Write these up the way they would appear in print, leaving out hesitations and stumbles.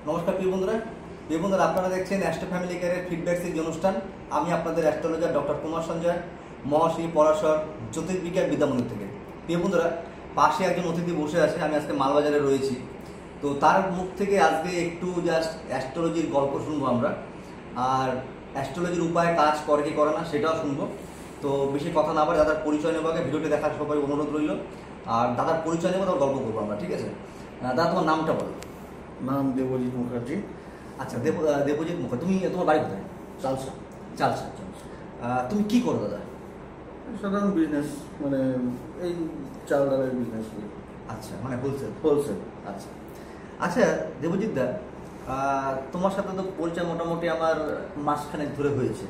নমস্কার প্রিয় বন্ধুরা আপনারা দেখছেন অ্যাস্ট্রো ফ্যামিলি কেয়ারের ফিডব্যাক সিরিজ অনুষ্ঠান। আমি আপনাদের অ্যাস্ট্রোলজার ডক্টর কুমার সঞ্জয়, মহাশ্রী পরাশর জ্যোতির্বিজ্ঞান বিদ্যামন্দির থেকে। প্রিয় বন্ধুরা, পাশে একজন অতিথি বসে আছে। আমি আজকে মালবাজারে রয়েছি, তো তার মুখ থেকে আজকে একটু জাস্ট অ্যাস্ট্রোলজির গল্প শুনবো আমরা, আর অ্যাস্ট্রোলজির উপায় কাজ করে কি করে না সেটাও শুনবো। তো বেশি কথা না বলে দাদার পরিচয় নেবো আগে, ভিডিওটি দেখার সবাই অনুরোধ রইল। আর দাদার পরিচয় নেবো, তার গল্প করবো আমরা, ঠিক আছে? দাদা, তোমার নামটা বলো। নাম দেবজিৎ মুখার্জি। আচ্ছা, দেবজিৎ মুখার্জি। তুমি, তোমার বাড়ি কোথায়? চালসা। চালসা। তুমি কি করো দাদা? সাধারণ বিজনেস, মানে এই চাল ডালের বিজনেস। আচ্ছা, মানে হোলসেল। আচ্ছা আচ্ছা, দেবজিৎ দা, তোমার সাথে তো পরিচয় মোটামুটি আমার মাসখানেক ধরে হয়েছে।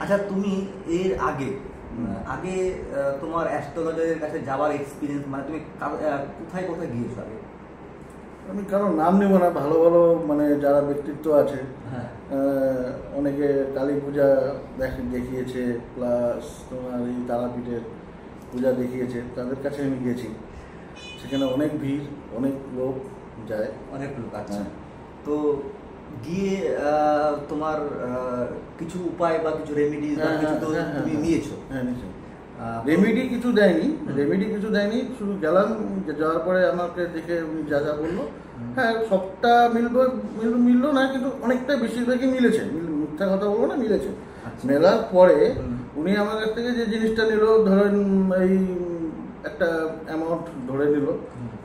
আচ্ছা, তুমি এর আগে তোমার অ্যাস্ট্রোলজারের কাছে যাওয়ার এক্সপিরিয়েন্স, মানে তুমি কোথায় কোথায় গিয়েছো আগে? আমি কারণ নাম নেব না, ভালো ভালো মানে যারা ব্যক্তিত্ব আছে, হ্যাঁ, অনেকে কালী পূজা দেখিয়েছে, প্লাস তোমার এই তারাপীঠের পূজা দেখিয়েছে, তাদের কাছে আমি গেছি। সেখানে অনেক ভিড়, অনেক লোক যায়, অনেক লোক। আচ্ছা, তো গিয়ে তোমার কিছু উপায় বা কিছু রেমেডি কিছু তো তুমি নিয়েছো? হ্যাঁ, নিয়েছি। রেমেডি কিছু দেয়নি, শুধু গেলাম। যাওয়ার পরে আমাকে দেখে উনি যা যা বললো, হ্যাঁ সবটা মিললো না, কিন্তু অনেকটা বেশিরভাগই মিলেছে। মিথ্যা কথা বলবো না, মিলেছে। মেলার পরে উনি আমার কাছ থেকে যে জিনিসটা নিল, ধরেন এই একটা অ্যামাউন্ট ধরে নিল,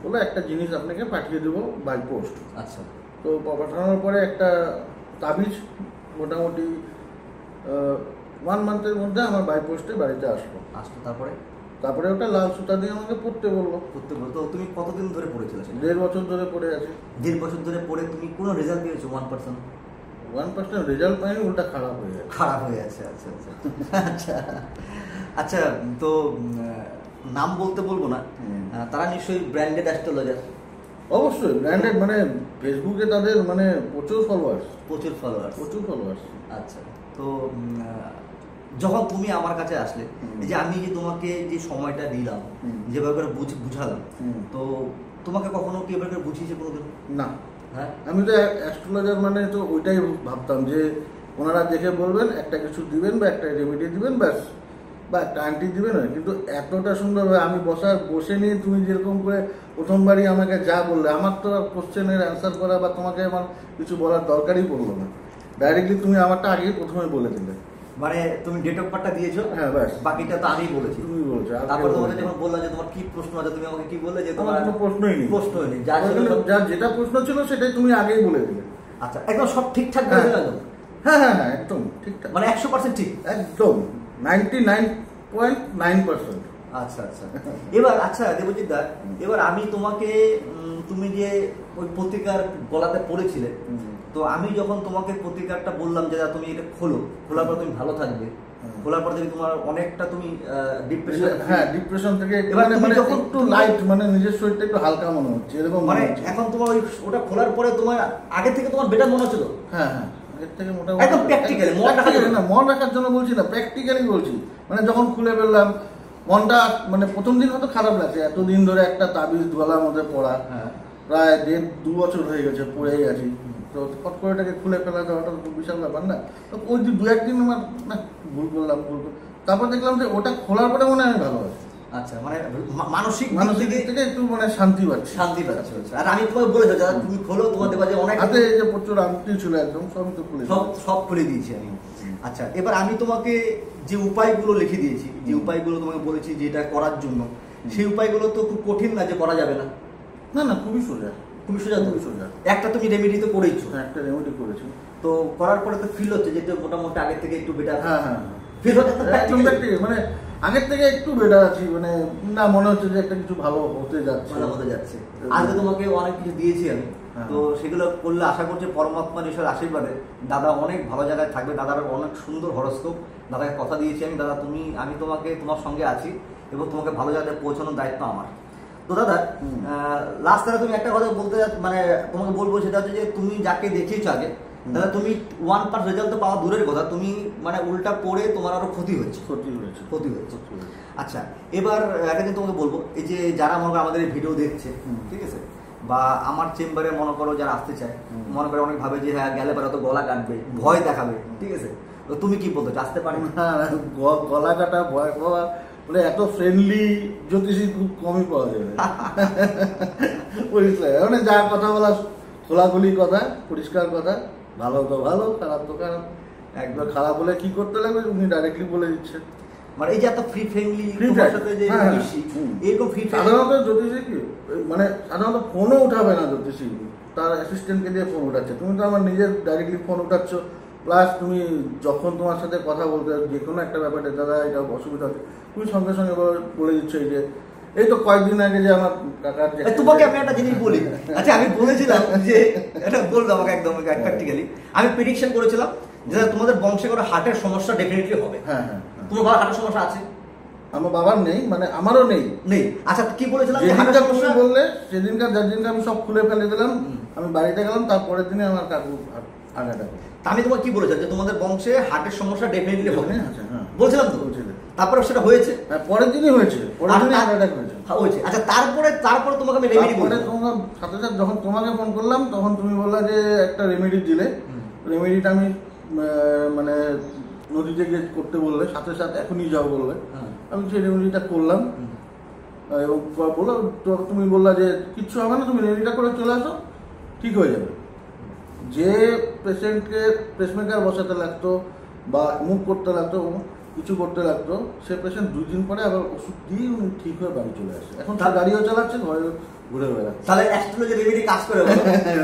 বললো একটা জিনিস আপনাকে পাঠিয়ে দেবো বাই পোস্ট। আচ্ছা, তো পাঠানোর পরে একটা তাবিজ মোটামুটি 1 মান্থের মধ্যে আমার বাই পোস্টে বাড়িতে আসলো। তারপরে ওটা লাল সুতা দিয়ে আমাকে পড়তে বললো। তো তুমি কতদিন ধরে পড়েছিলে? 1.5 বছর ধরে পড়ে আছে। 1.5 বছর ধরে পড়ে তুমি কোনো রেজাল্ট পেয়েছো? 1% রেজাল্ট পাইনি, ওটা খারাপ হয়ে আছে। আচ্ছা আচ্ছা আচ্ছা আচ্ছা, তো নাম বলতে বলবো না, তারা নিশ্চয়ই ব্র্যান্ডেড অ্যাস্ট্রোলজার। অবশ্যই ব্র্যান্ডেড, মানে ফেসবুকে তাদের মানে প্রচুর ফলোয়ার্স। আচ্ছা, তো যখন তুমি আমার কাছে আসলে, এই যে আমি যে তোমাকে যে সময়টা দিলাম, যেভাবে করে বুঝালাম, তো তোমাকে কখনো কি এভাবে বুঝিয়েছে কোনোদিন? না। হ্যাঁ, আমি তো অ্যাস্ট্রোলজার মানে তো ওইটাই ভাবতাম যে ওনারা দেখে বলবেন একটা কিছু দিবেন বা একটা রেমেডি দিবেন, ব্যাস, বা একটা আংটি দিবেন। কিন্তু এতটা সুন্দরভাবে আমি বসে নিয়ে তুমি যেরকম করে প্রথমবারই আমাকে যা বললে, আমার তো আর কোশ্চেনের অ্যান্সার করা বা তোমাকে আমার কিছু বলার দরকারই পড়লো না। ডাইরেক্টলি তুমি আমারটা আগেই প্রথমে বলে দিলে। মানে তুমি ডেট অফ বার্থটা দিয়েছো, হ্যাঁ ব্যাস, বাকিটা তো আমি বলেছি, তুমি বলছো। তারপর তোমাকে যখন বললাম যে তোমার কি প্রশ্ন আছে, তুমি আমাকে কি বললে যে তোমার কোনো প্রশ্নই নেই, যেটা প্রশ্ন ছিল সেটাই তুমি আগেই বলে দিলে। আচ্ছা, একদম সব ঠিকঠাক বলে দিলাম? হ্যাঁ, একদম ঠিকঠাক, মানে 100% ঠিক, একদম 99.9%। আচ্ছা আচ্ছা। এবার আচ্ছা দেবজিৎ দা, এবার আমি তোমাকে, তুমি যে ওই পত্রিকার গলাতে পড়েছিলে, তো আমি যখন তোমাকে পত্রিকাটা বললাম যে তুমি এটা খোলার পর তুমি ভালো থাকবে, খোলার পর দেখি তোমার অনেকটা তুমি ডিপ্রেশন থেকে মানে যখন একটু লাইট, মানে নিজের শরীরটা একটু হালকা মনে হচ্ছে, এরকম মানে এখন তোমার ওটা খোলার পরে তোমার আগে থেকে তোমার বেটার মনে হচ্ছিল? হ্যাঁ, আগের থেকে মোটামুটি মন রাখার জন্য বলছি না, প্র্যাকটিক্যালি বলছি। মানে যখন খুলে ফেললাম মনটা, মানে প্রথম দিন হয়তো খারাপ লাগছে, এতদিন ধরে একটা তাবিজ গলার মধ্যে পড়া, প্রায় 1.5-2 বছর হয়ে গেছে পড়েই আছি। তো ফট করে এটাকে খুলে ফেলা যাওয়াটা বিশাল ব্যাপার না। তো ওই 2-1 দিন আমার না ভুল করলাম, তারপর দেখলাম যে ওটা খোলার পরে মনে হয় ভালো আছে। আচ্ছা, মানে মানসিক দিক থেকে একটু মানে শান্তি পাচ্ছে। আর আমি তোমাকে বলেছি যারা তুমি খোলো, তোমার দেখবা যে অনেক হাতে যে প্রচুর আংটি ছিল একদম সব খুলে দিয়েছি আমি। আচ্ছা, এবার আমি তোমাকে যে উপায়গুলো লিখে দিয়েছি, যে উপায়গুলো তোমাকে বলেছি যে এটা করার জন্য, সেই উপায়গুলো তো খুব কঠিন না যে করা যাবে না? না, খুবই সোজা। একটা তুমি রেমেডি তো করেইছো? একটা রেমেডি করেছি, তো করার পরে তো ফিল হচ্ছে যে মোটামুটি আগের থেকে একটু বেটার। হ্যাঁ, ফিল হচ্ছে মানে আগের থেকে একটু বেটার আছি, মানে না মনে হচ্ছে যে একটা কিছু ভালো হতে যাচ্ছে। আজকে তোমাকে অনেক কিছু দিয়েছি আমি, তো সেগুলো করলে আশা করছি পরমাত্মার ঈশ্বরের আশীর্বাদে দাদা অনেক ভালো জায়গায় থাকবে। দাদার অনেক সুন্দর হরস্কোপ, দাদাকে কথা দিয়েছি আমি, দাদা আমি তোমার সঙ্গে আছি এবং তোমাকে ভালো জায়গায় পৌঁছানোর দায়িত্ব আমার। তো দাদা, লাস্ট তুমি একটা কথা বলতে, মানে তোমাকে বলবো, সেটা হচ্ছে যে তুমি যাকে দেখিয়েছো আগে, তাহলে তুমি 1% রেজাল্ট তো পাওয়া দূরের কথা, তুমি মানে উল্টা পড়ে তোমার আরো ক্ষতি হয়েছে। আচ্ছা, এবার একটা কিন্তু তোমাকে বলবো, এই যে যারা আমাদের ভিডিও দেখছে, ঠিক আছে, বা আমার চেম্বারে মনে করো যারা আসতে চায়, মনে করে অনেক ভাবে যে হ্যাঁ গেলে পরে তো গলা কাটবে, ভয় দেখাবে, ঠিক আছে, তো তুমি কি বলতো আসতে পারি? গলা কাটা ভয় পাওয়া বলে এত ফ্রেন্ডলি জ্যোতিষী খুব কমই পাওয়া যাবে। পরিষ্কার মানে যা কথা বলা খোলাখুলি কথা, পরিষ্কার কথা, ভালো তো ভালো, খারাপ তো খারাপ। একবার খারাপ হলে কি করতে লাগবে উনি ডাইরেক্টলি বলে দিচ্ছে। মানে এই যে এত ফ্রি ফ্রেন্ডলি সাথে যে এরকম ফ্রি সাধারণত জ্যোতিষী কি মানে সাধারণত ফোনও উঠাবে না জ্যোতিষী, তার অ্যাসিস্ট্যান্টকে দিয়ে ফোন উঠাচ্ছে। তুমি তো আমার নিজের ডাইরেক্টলি ফোন উঠাচ্ছ, প্লাস তুমি যখন তোমার সাথে কথা বলতে যে কোনো একটা ব্যাপারে দাদা এটা অসুবিধা হচ্ছে, তুমি সঙ্গে সঙ্গে বলে দিচ্ছ। এই যে এই তো কয়েকদিন আগে যে আমার কাকার যে তোমাকে আমি একটা জিনিস বলি, আচ্ছা আমি বলেছিলাম যে এটা বলবো আমাকে একদম প্র্যাকটিক্যালি, আমি প্রেডিকশন করেছিলাম যে তোমাদের বংশে করে হার্টের সমস্যা ডেফিনেটলি হবে। হ্যাঁ হ্যাঁ, তোমার বাবার হার্টের সমস্যা আছে? আমার বাবার নেই, মানে আমারও নেই। আচ্ছা কি বলেছিলাম বললে সেদিনকার যার দিনকে আমি সব খুলে ফেলে দিলাম, আমি বাড়িতে গেলাম, তারপরের দিনে আমার কাকু হার্ট অ্যাটাক। আমি তোমাকে কি বলেছিলাম যে তোমাদের বংশে হার্টের সমস্যা ডেফিনেটলি হবে, বলছিলাম তো। তারপরে সেটা হয়েছে, পরের দিনই হয়েছে, পরের দিনই হার্ট অ্যাটাক হয়েছে। আচ্ছা তারপরে তোমাকে আমি রেমেডি বললাম, তোমার সাথে সাথে যখন তোমাকে ফোন করলাম তখন তুমি বললা যে একটা রেমেডি দিলে। রেমেডিটা আমি মানে নদীতে গিয়ে করতে বললে, সাথে সাথে এখনই যাও বললে, আমি সেই রেমেডিটা করলাম। এবং বললাম তুমি বললা যে কিচ্ছু হবে না, তুমি রেমেডিটা করে চলে আসো, ঠিক হয়ে যাবে। যে পেশেন্টকে পেসমেকার বসাতে লাগতো বা মুভ করতে লাগতো, কিছু করতে লাগতো, সে পেশেন্ট 2 দিন পরে আবার ওষুধ দিয়ে উনি ঠিক হয়ে বাড়ি চলে আসে। এখন তার গাড়িও চালাচ্ছে, ঘরে ঘুরে বেড়াচ্ছে। তাহলে অ্যাস্ট্রোলজি রেমেডি কাজ করে?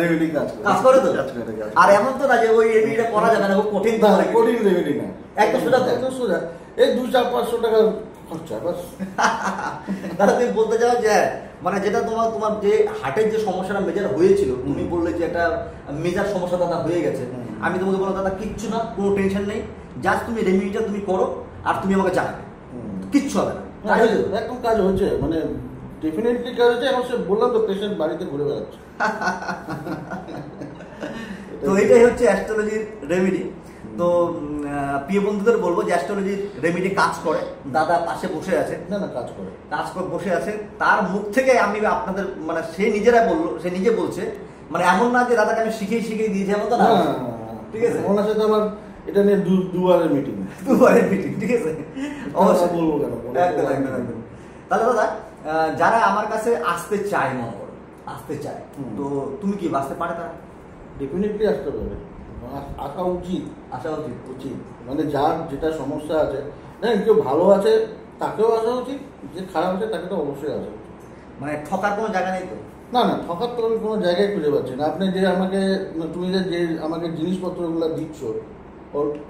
রেমেডি কাজ করে তো। আর এমন তো না যে ওই রেমেডিটা করা যাবে না, কঠিন কঠিন রেমেডি না, একদম সোজা এই 200-500 টাকা খরচা বাস। তাহলে তুমি বলতে চাও যে মানে যেটা তোমার যে হার্টের যে সমস্যাটা মেজার হয়েছিল, তুমি বললে যে একটা মেজার সমস্যা দাদা হয়ে গেছে, আমি তোমাকে বললাম দাদা কিচ্ছু না, কোনো টেনশন নেই, জাস্ট তুমি রেমেডিটা তুমি করো আর তুমি আমাকে জানাবে, কিচ্ছু হবে না। একদম কাজ হচ্ছে, মানে ডেফিনেটলি কাজ হচ্ছে। এখন সে বললাম তো পেশেন্ট বাড়িতে ঘুরে বেড়াচ্ছে। তো এটাই হচ্ছে অ্যাস্ট্রোলজির রেমেডি। তো প্রিয় বন্ধুদের বলবো যে অ্যাস্ট্রোলজির রেমেডি কাজ করে, দাদা পাশে বসে আছে, না কাজ করে বসে আছে, তার মুখ থেকে আমি আপনাদের মানে সে নিজে বলছে, মানে এমন না যে দাদাকে আমি শিখিয়ে দিয়েছি এমন তো না, ঠিক আছে? ওনার সাথে আমার এটা নিয়ে দুবারের মিটিং, ঠিক আছে, অবশ্যই বলবো কেন, একদম। তাহলে দাদা যারা আমার কাছে আসতে চায়, মনে করো আসতে চায়, তো তুমি কি আসতে পারে? তারা ডেফিনেটলি আসতে পারে, আসা উচিত মানে যার যেটা সমস্যা আছে, হ্যাঁ কেউ ভালো আছে তাকেও আসা উচিত, যে খারাপ আছে তাকে তো অবশ্যই আসা উচিত। মানে ঠকার কোনো জায়গা নেই তো? না ঠকার তো আমি কোনো জায়গায় খুঁজে পাচ্ছি না। আপনি যে তুমি যে আমাকে জিনিসপত্রগুলো দিচ্ছ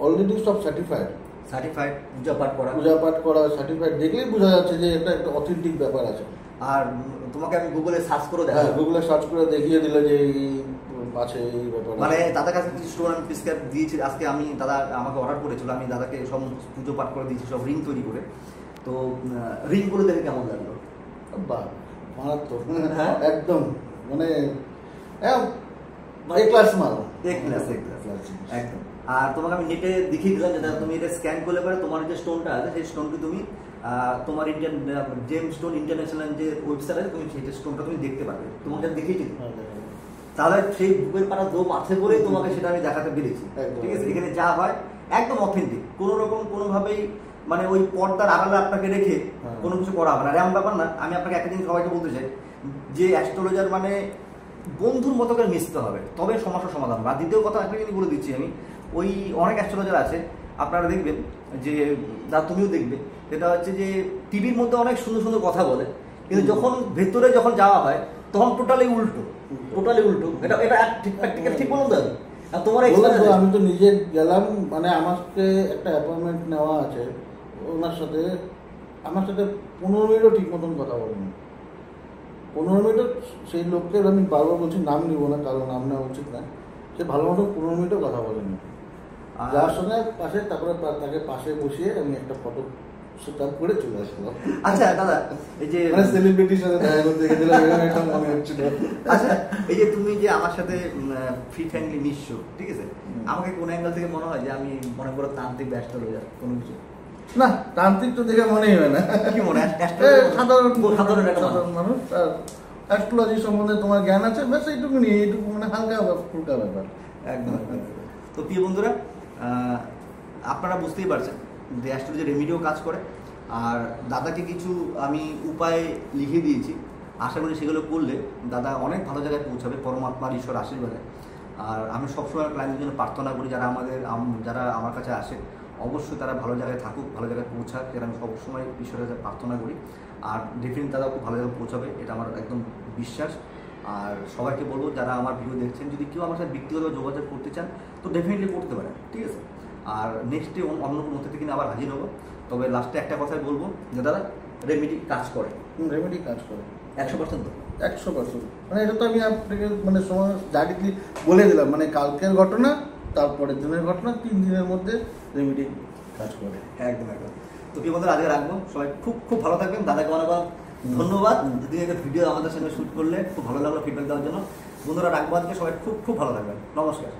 অলরেডি সব সার্টিফাইড, পূজা পাঠ করা সার্টিফাইড, দেখলেই বোঝা যাচ্ছে যে এটা একটা অথেন্টিক ব্যাপার আছে। আর তোমাকে আমি গুগলে সার্চ করে গুগলে সার্চ করে দেখিয়ে দিলে যে আছে এই ব্যাপার। মানে দাদার কাছে কিছু স্টোন আমি প্রিসক্রাইব দিয়েছি, আজকে আমি দাদা আমাকে অর্ডার করেছিল, আমি দাদাকে সব পুজো পাঠ করে দিয়েছি, সব রিং তৈরি করে। তো রিং গুলো দেখে কেমন লাগলো? বাহ মারাত্মক, একদম মানে ক্লাস মাল, একদম। আর তোমাকে আমি নেটে দেখিয়ে দিলাম যে তুমি এটা স্ক্যান করলে পরে তোমার যে স্টোনটা আছে সেই স্টোনটি তুমি তোমার ইন্ডিয়ান জেম স্টোন ইন্টারন্যাশনাল যে ওয়েবসাইট আছে, তুমি সেই স্টোনটা তুমি দেখতে পাবে, তোমাকে দেখিয়েছি। তাহলে সেই বুকের পাড়া দো মাথে করে তোমাকে সেটা আমি দেখাতে পেরেছি, ঠিক আছে? এখানে যা হয় একদম অথেন্টিক, কোনো রকম কোনোভাবেই মানে ওই পর্দার আড়ালে আপনাকে রেখে কোনো কিছু করা হবে না, এমন ব্যাপার না। আমি আপনাকে একটা জিনিস সবাইকে বলতে চাই যে অ্যাস্ট্রোলজার মানে বন্ধুর মতো করে মিশতে হবে, তবে সমস্যার সমাধান হবে। আর দ্বিতীয় কথা একটা জিনিস বলে দিচ্ছি আমি, ওই অনেক অ্যাস্ট্রোলজার আছে আপনারা দেখবেন যে তুমিও দেখবে, সেটা হচ্ছে যে টিভির মধ্যে অনেক সুন্দর সুন্দর কথা বলে, কিন্তু যখন ভেতরে যখন যাওয়া হয় তখন টোটালি উল্টো। এটা ঠিক বলুন তো? তোমার আমি তো নিজে গেলাম, মানে আমাকে একটা অ্যাপয়েন্টমেন্ট নেওয়া আছে ওনার সাথে, আমার সাথে 15 মিনিটও ঠিক মতন কথা বলেনি। 15 মিনিটও সেই লোককে আমি বারবার বলছি, নাম নিব না কারণ নাম নেওয়া উচিত না, সে ভালো মতো 15 মিনিটও কথা বলেনি। যার সঙ্গে পাশে তারপরে তাকে পাশে বসিয়ে আমি একটা ফটো সেটআপ করে চলে আসলাম। আচ্ছা দাদা, এই যে সেলিব্রিটির সাথে দেখা করতে গেছিলাম, এটা মনে হচ্ছিল। আচ্ছা এই যে তুমি যে আমার সাথে ফ্রি ফ্যামিলি মিশছো, ঠিক আছে, আমাকে কোন অ্যাঙ্গেল থেকে মনে হয় যে আমি মনে করো তান্ত্রিক ব্যস্ত হয়ে যায় কোনো কিছু? না, তান্ত্রিক তো দেখে মনেই হয় না। কি মনে হয়? সাধারণ মানুষ। অ্যাস্ট্রোলজি সম্বন্ধে তোমার জ্ঞান আছে, ব্যাস এইটুকুনি, এইটুকু মানে হালকা ফুলকা ব্যাপার। একদম একদম। তো প্রিয় বন্ধুরা, আপনারা বুঝতেই পারছেন যে অ্যাস্ট্রোলজি রেমিডিও কাজ করে। আর দাদাকে কিছু আমি উপায় লিখে দিয়েছি, আশা করি সেগুলো করলে দাদা অনেক ভালো জায়গায় পৌঁছাবে পরমাত্মার ঈশ্বর আশীর্বাদে। আর আমি সবসময় ক্লায়েন্টের জন্য প্রার্থনা করি, যারা আমার কাছে আসে অবশ্যই তারা ভালো জায়গায় থাকুক, ভালো জায়গায় পৌঁছাক, যেটা আমি সবসময় ঈশ্বরের কাছে প্রার্থনা করি। আর ডেফিনেটলি দাদা খুব ভালো জায়গায় পৌঁছাবে, এটা আমার একদম বিশ্বাস। আর সবাইকে বলবো যারা আমার ভিডিও দেখছেন, যদি কেউ আমার সাথে ব্যক্তিগতভাবে যোগাযোগ করতে চান তো ডেফিনেটলি করতে পারেন, ঠিক আছে। আর নেক্সটে অন্য কোনো মধ্যে থেকে আবার হাজির হবো। তবে লাস্টে একটা কথাই বলবো যে দাদা রেমেডি কাজ করে, রেমেডি কাজ করে 100%। 100%। মানে এটা তো আমি আপনাকে মানে সময় ডাইরেক্টলি বলে দিলাম, মানে কালকের ঘটনা, তারপরের দিনের ঘটনা, 3 দিনের মধ্যে রেমেডি কাজ করে। একদম একদম। তো কি বন্ধুরা, আজকে রাখবো, সবাই খুব খুব ভালো থাকবেন। দাদাকে অনেক ধন্যবাদ, যদি একটা ভিডিও আমাদের সঙ্গে শ্যুট করলে খুব ভালো লাগলো ফিডব্যাক দেওয়ার জন্য। বন্ধুরা রাখবো আজকে, সবাই খুব খুব ভালো থাকবেন, নমস্কার।